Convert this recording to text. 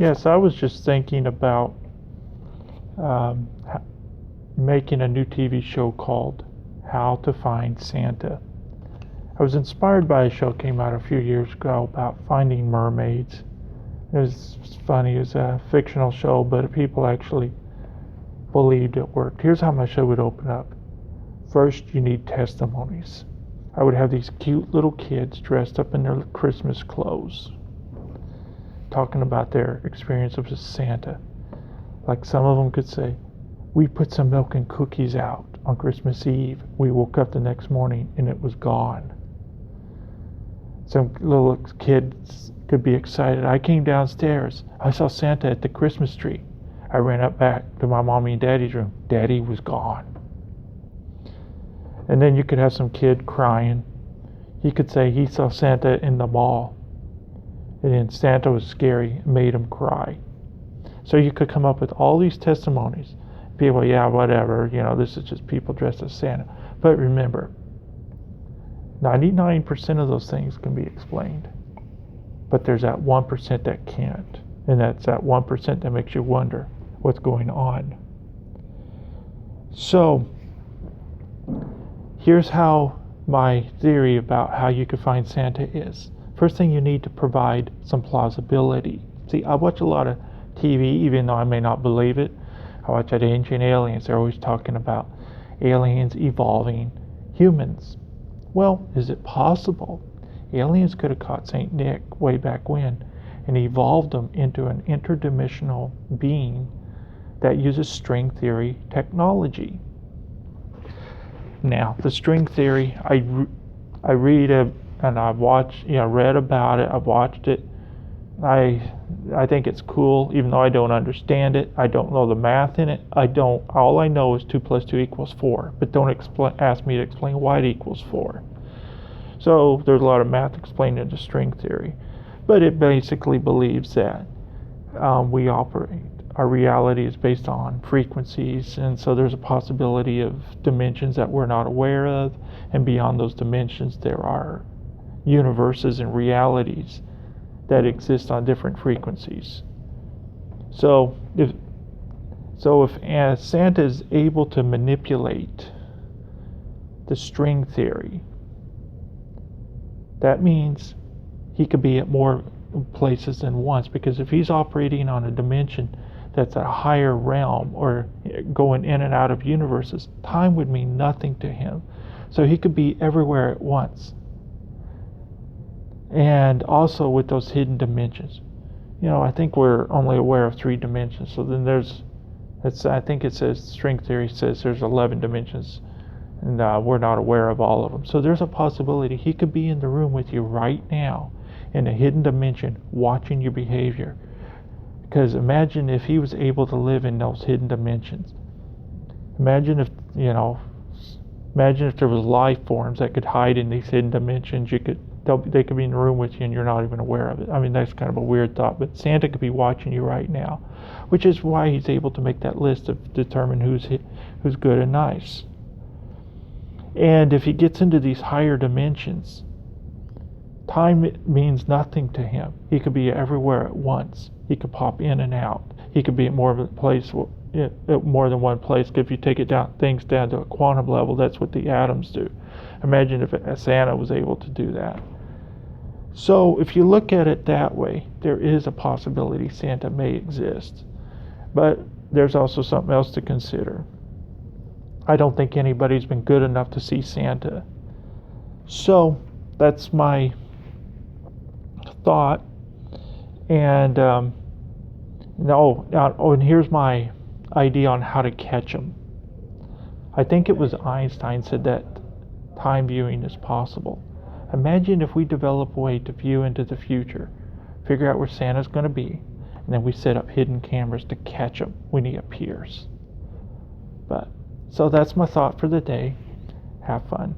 Yes, I was just thinking about um, making a new TV show called How to Find Santa. I was inspired by a show that came out a few years ago about finding mermaids. It was funny. It was a fictional show, but people actually believed it worked. Here's how my show would open up. First, you need testimonies. I would have these cute little kids dressed up in their Christmas clothes talking about their experience with Santa. Like some of them could say, we put some milk and cookies out on Christmas Eve. We woke up the next morning and it was gone. Some little kids could be excited. I came downstairs. I saw Santa at the Christmas tree. I ran up back to my mommy and daddy's room. Daddy was gone. And then you could have some kid crying. He could say he saw Santa in the mall. And then Santa was scary and made him cry. So you could come up with all these testimonies. People, yeah, whatever, this is just people dressed as Santa. But remember, 99% of those things can be explained. But there's that 1% that can't. And that's that 1% that makes you wonder what's going on. So, here's how my theory about how you could find Santa is. First thing, you need to provide some plausibility. See, I watch a lot of TV, even though I may not believe it. I watch that Ancient Aliens. They're always talking about aliens evolving humans. Well, is it possible? Aliens could have caught St. Nick way back when and evolved them into an interdimensional being that uses string theory technology. Now, the string theory, I read and I've watched, read about it. I've watched it. I think it's cool, even though I don't understand it. I don't know the math in it. All I know is 2 + 2 = 4. But don't ask me to explain why it equals 4. So there's a lot of math explained into string theory. But it basically believes that our reality is based on frequencies, and so there's a possibility of dimensions that we're not aware of, and beyond those dimensions there are universes and realities that exist on different frequencies. So if Santa is able to manipulate the string theory, that means he could be at more places than once, because if he's operating on a dimension that's a higher realm or going in and out of universes, time would mean nothing to him. So he could be everywhere at once. And also with those hidden dimensions. I think we're only aware of 3 dimensions. So then I think it says, string theory says there's 11 dimensions. And we're not aware of all of them. So there's a possibility he could be in the room with you right now in a hidden dimension watching your behavior. Because imagine if he was able to live in those hidden dimensions. Imagine if there was life forms that could hide in these hidden dimensions. They could be in the room with you and you're not even aware of it. I mean, that's kind of a weird thought, but Santa could be watching you right now, which is why he's able to make that list to determine who's good and nice. And if he gets into these higher dimensions, time means nothing to him. He could be everywhere at once. He could pop in and out. He could be at more than one place. If you take things down to a quantum level, that's what the atoms do. Imagine if Santa was able to do that. So if you look at it that way, there is a possibility Santa may exist. But there's also something else to consider. I don't think anybody's been good enough to see Santa. So that's my thought. And and here's my idea on how to catch him. I think it was Einstein said that time viewing is possible. Imagine if we develop a way to view into the future, figure out where Santa's going to be, and then we set up hidden cameras to catch him when he appears. So that's my thought for the day. Have fun.